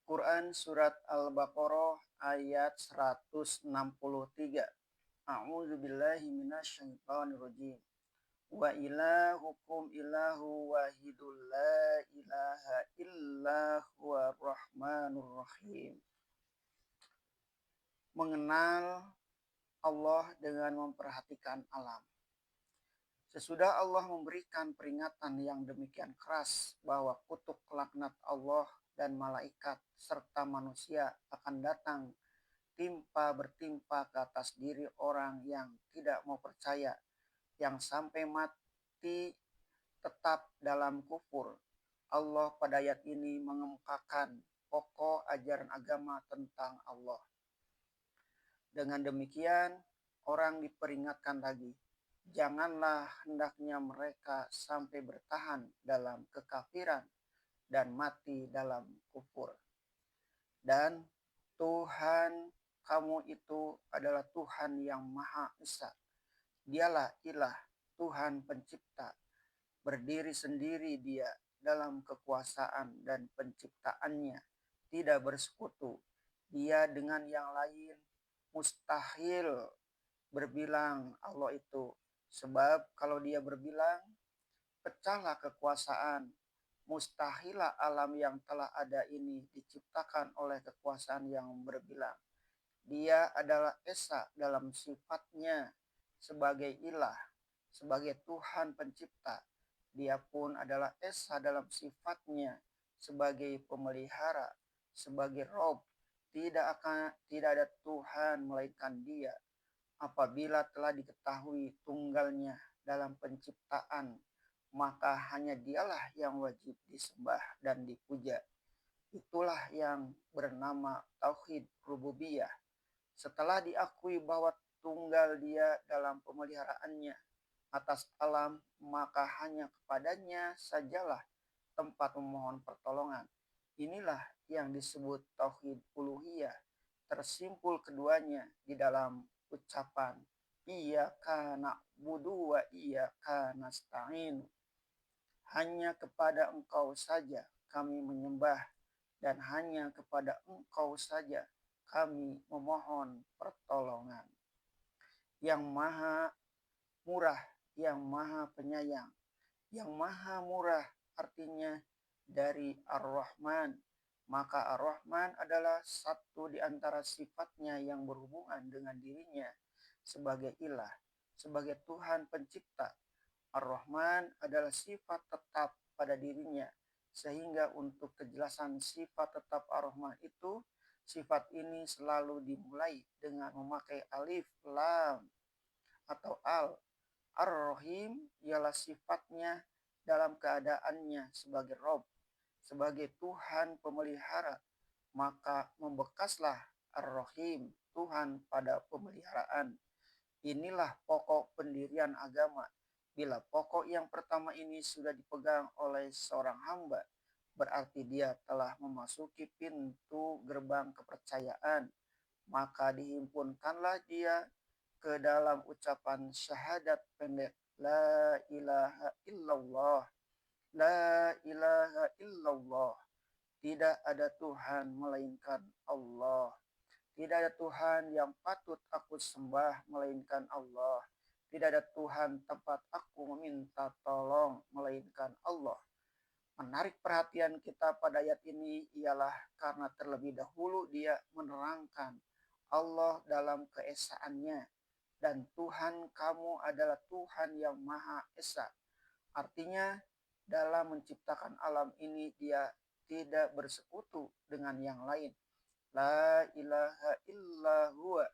Quran Surat Al-Baqarah ayat 163. A'udzu billahi minasyaitonir rajim. Wa ilahukum ilahu wahidul la ilaha illa huwa rahmanur rahim. Mengenal Allah dengan memperhatikan alam. Sesudah Allah memberikan peringatan yang demikian keras bahwa kutuk laknat Allah dan malaikat serta manusia akan datang bertimpa ke atas diri orang yang tidak mau percaya, yang sampai mati tetap dalam kufur. Allah pada ayat ini mengemukakan pokok ajaran agama tentang Allah. Dengan demikian, orang diperingatkan lagi, janganlah hendaknya mereka sampai bertahan dalam kekafiran dan mati dalam kufur. Dan Tuhan kamu itu adalah Tuhan yang Maha Esa. Dialah ilah, Tuhan pencipta. Berdiri sendiri dia dalam kekuasaan dan penciptaannya. Tidak bersekutu. Dia dengan yang lain mustahil berbilang Allah itu. Sebab kalau dia berbilang, pecahlah kekuasaan. Mustahilah alam yang telah ada ini diciptakan oleh kekuasaan yang berbilang. Dia adalah Esa dalam sifatnya sebagai ilah, sebagai Tuhan pencipta. Dia pun adalah Esa dalam sifatnya sebagai pemelihara, sebagai Rob. Tidak ada Tuhan melainkan Dia. Apabila telah diketahui tunggalnya dalam penciptaan, maka hanya Dialah yang wajib disembah dan dipuja. Itulah yang bernama Tauhid Rububiyah. Setelah diakui bahwa tunggal Dia dalam pemeliharaannya atas alam, maka hanya kepadanya sajalah tempat memohon pertolongan. Inilah yang disebut Tauhid Uluhiyah. Tersimpul keduanya di dalam ucapan Iyyaka na'budu wa iyyaka nasta'in. Hanya kepada Engkau saja kami menyembah dan hanya kepada Engkau saja kami memohon pertolongan. Yang maha murah, yang maha penyayang. Yang maha murah artinya dari Ar-Rahman. Maka Ar-Rahman adalah satu di antara sifatnya yang berhubungan dengan dirinya sebagai ilah, sebagai Tuhan pencipta. Ar-Rahman adalah sifat tetap pada dirinya. Sehingga untuk kejelasan sifat tetap Ar-Rahman itu, sifat ini selalu dimulai dengan memakai alif, lam, atau al. Ar-Rahim ialah sifatnya dalam keadaannya sebagai Rob, sebagai Tuhan pemelihara. Maka membekaslah Ar-Rahim, Tuhan pada pemeliharaan. Inilah pokok pendirian agama. Bila pokok yang pertama ini sudah dipegang oleh seorang hamba, berarti dia telah memasuki pintu gerbang kepercayaan. Maka dihimpunkanlah dia ke dalam ucapan syahadat pendek. La ilaha illallah. La ilaha illallah. Tidak ada Tuhan melainkan Allah. Tidak ada Tuhan yang patut aku sembah melainkan Allah. Tidak ada Tuhan tempat aku meminta tolong melainkan Allah. Menarik perhatian kita pada ayat ini ialah karena terlebih dahulu dia menerangkan Allah dalam keesaannya. Dan Tuhan kamu adalah Tuhan yang Maha Esa. Artinya dalam menciptakan alam ini dia tidak bersekutu dengan yang lain. La ilaha illa huwa.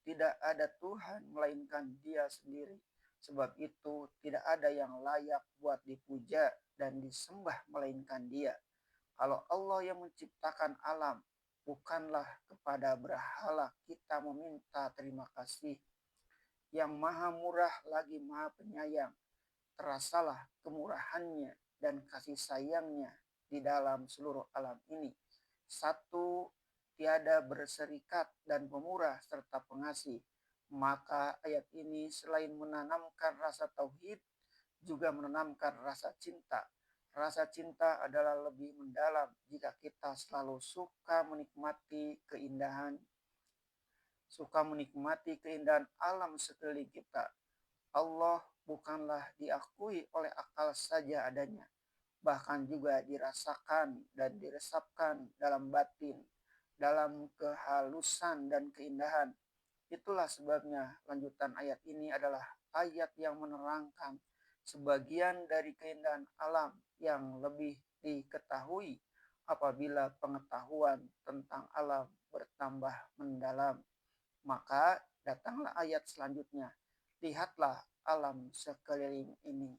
Tidak ada Tuhan melainkan dia sendiri. Sebab itu tidak ada yang layak buat dipuja dan disembah melainkan dia. Kalau Allah yang menciptakan alam, bukanlah kepada berhala kita meminta terima kasih. Yang maha murah lagi maha penyayang. Terasalah kemurahannya dan kasih sayangnya di dalam seluruh alam ini. Satu, tiada berserikat dan pemurah serta pengasih. Maka ayat ini selain menanamkan rasa tauhid, juga menanamkan rasa cinta. Rasa cinta adalah lebih mendalam jika kita selalu suka menikmati keindahan alam sekeliling kita. Allah bukanlah diakui oleh akal saja adanya, bahkan juga dirasakan dan diresapkan dalam batin, dalam kehalusan dan keindahan. Itulah sebabnya lanjutan ayat ini adalah ayat yang menerangkan sebagian dari keindahan alam yang lebih diketahui apabila pengetahuan tentang alam bertambah mendalam. Maka datanglah ayat selanjutnya. Lihatlah alam sekeliling ini.